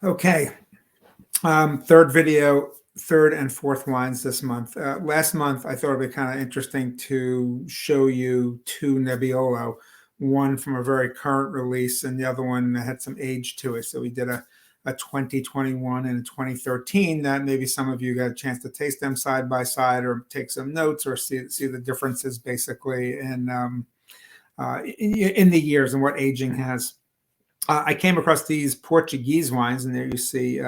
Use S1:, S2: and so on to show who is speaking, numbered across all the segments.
S1: Okay, third video, third and fourth wines this month. Last month, I thought it'd be kind of interesting to show you two Nebbiolo, one from a very current release and the other one that had some age to it. So we did a 2021 and a 2013 that maybe some of you got a chance to taste them side by side or take some notes or see the differences basically in the years and what aging has. I came across these Portuguese wines, and there you see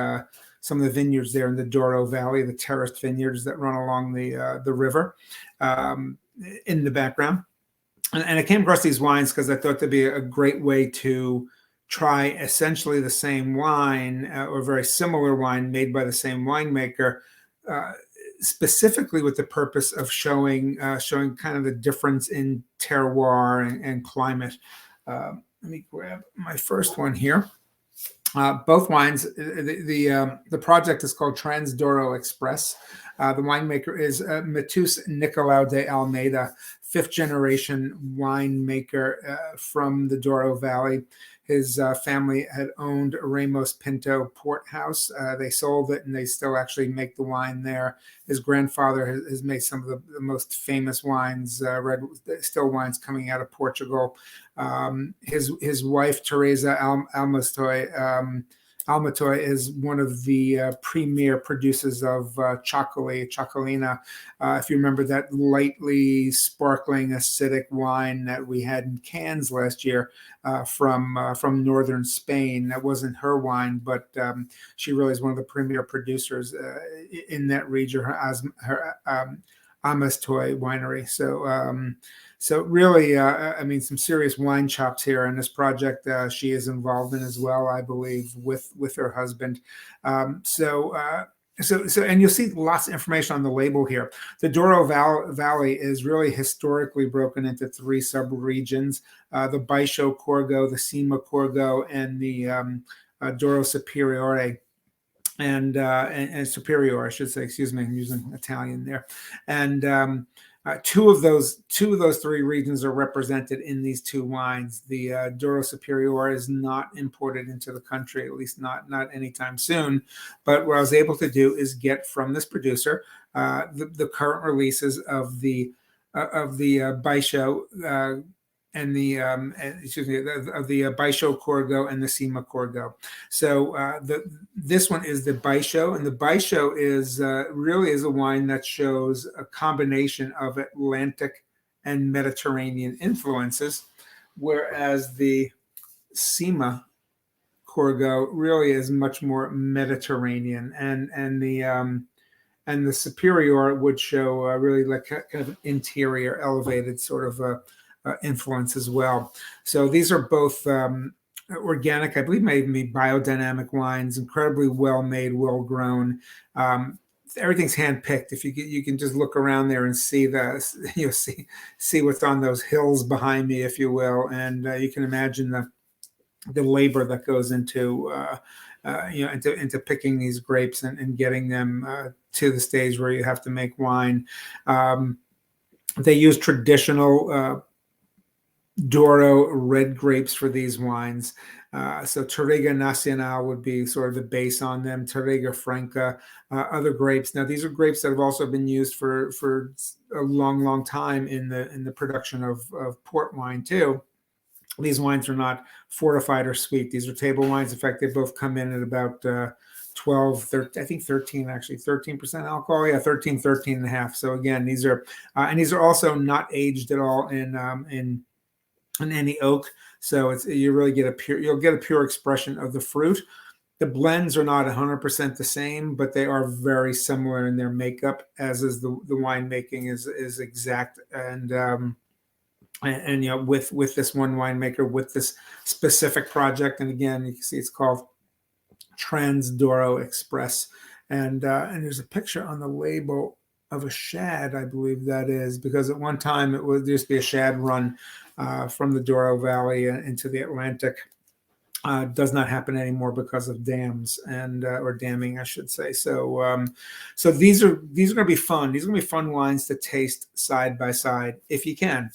S1: some of the vineyards there in the Douro Valley, the terraced vineyards that run along the river in the background. And I came across these wines because I thought they'd be a great way to try essentially the same wine or very similar wine made by the same winemaker, specifically with the purpose of showing kind of the difference in terroir and climate. Let me grab my first one here. Both wines, the project is called Trans Douro Express. The winemaker is Mateus Nicolau de Almeida, fifth generation winemaker from the Douro Valley. His family had owned Ramos Pinto Port House. They sold it and they still actually make the wine there. His grandfather has made some of the most famous wines, red still wines coming out of Portugal. His wife, Teresa Almatoy, is one of the premier producers of Chocolina. If you remember that lightly sparkling acidic wine that we had in cans last year from northern Spain. That wasn't her wine, but she really is one of the premier producers in that region, her Amastoy winery. So really, I mean, some serious wine chops here in this project. She is involved in as well, I believe, with her husband. So, and you'll see lots of information on the label here. The Douro Valley is really historically broken into three sub-regions: the Baixo Corgo, the Cima Corgo, and the Douro Superiore. And Superior, I should say. Excuse me, I'm using Italian there. And two of those three regions are represented in these two wines. The Douro Superior is not imported into the country, at least not anytime soon. But what I was able to do is get from this producer the current releases of the Baixo and the of the Baixo Corgo and the Cima Corgo. So this one is the Baixo, and the Baixo is really is a wine that shows a combination of Atlantic and Mediterranean influences, whereas the Cima Corgo really is much more Mediterranean, and the Superior would show really like kind of an interior, elevated sort of influence as well. So these are both organic, I believe, maybe biodynamic wines, incredibly well made, well grown. Everything's hand picked. If you can just look around there and see you'll see what's on those hills behind me, if you will, and you can imagine the labor that goes into into picking these grapes and getting them to the stage where you have to make wine. They use traditional Douro red grapes for these wines. So Touriga Nacional would be sort of the base on them, Touriga Franca, other grapes. Now, these are grapes that have also been used for a long time in the production of port wine too. These wines are not fortified or sweet. These are table wines. In fact, they both come in at about 12, 13, I think 13, actually 13% alcohol. Yeah, 13 and a half. So again, these are also not aged at all in any oak, so you really get you'll get a pure expression of the fruit. The blends are not 100% the same, but they are very similar in their makeup, as is the winemaking is exact. And with this one winemaker, with this specific project, and again, you can see it's called Trans Douro Express, and there's a picture on the label of a shad, I believe that is, because at one time it would just be a shad run from the Douro Valley into the Atlantic. Does not happen anymore because of dams and or damming, I should say. So so these are going to be fun. These are going to be fun wines to taste side by side if you can.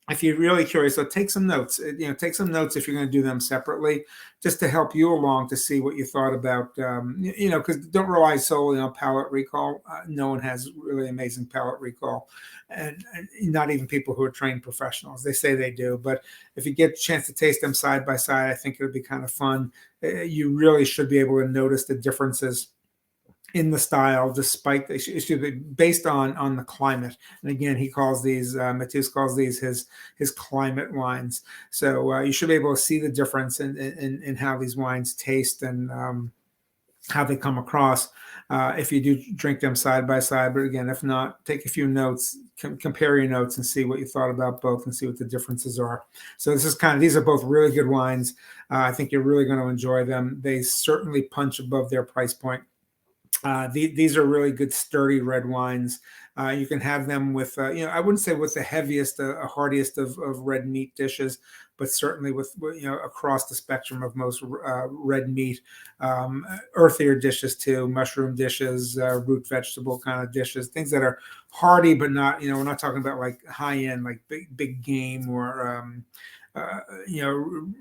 S1: if you're really curious, so take some notes. Take some notes if you're going to do them separately, just to help you along to see what you thought about. Because don't rely solely on palate recall. No one has really amazing palate recall, and not even people who are trained professionals. They say they do, but if you get a chance to taste them side by side, I think it would be kind of fun. You really should be able to notice the differences in the style, despite it should be based on the climate. And again, he calls these Mateus calls these his climate wines. So you should be able to see the difference in how these wines taste and how they come across if you do drink them side by side. But again, if not, take a few notes, compare your notes, and see what you thought about both, and see what the differences are. So this is these are both really good wines. I think you're really going to enjoy them. They certainly punch above their price point. These are really good, sturdy red wines. You can have them with, I wouldn't say with the heaviest, heartiest of red meat dishes, but certainly with, across the spectrum of most red meat, earthier dishes too, mushroom dishes, root vegetable kind of dishes, things that are hearty, but not, we're not talking about like high end, like big game or,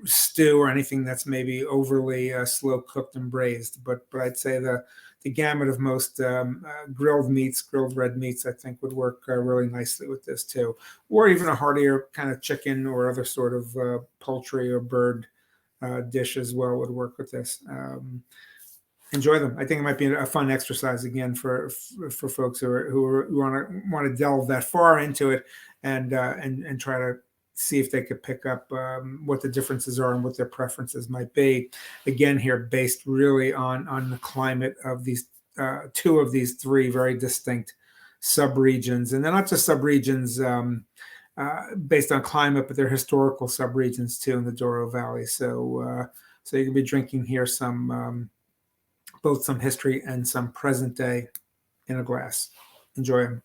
S1: stew or anything that's maybe overly slow cooked and braised. But I'd say the gamut of most grilled red meats, I think would work really nicely with this too, or even a heartier kind of chicken or other sort of poultry or bird dish as well would work with this. Enjoy them. I think it might be a fun exercise again for folks who want to delve that far into it and try to see if they could pick up what the differences are and what their preferences might be. Again, here based really on the climate of these two of these three very distinct subregions, and they're not just subregions based on climate, but they're historical subregions too in the Douro Valley. So you can be drinking here some both some history and some present day in a glass. Enjoy them.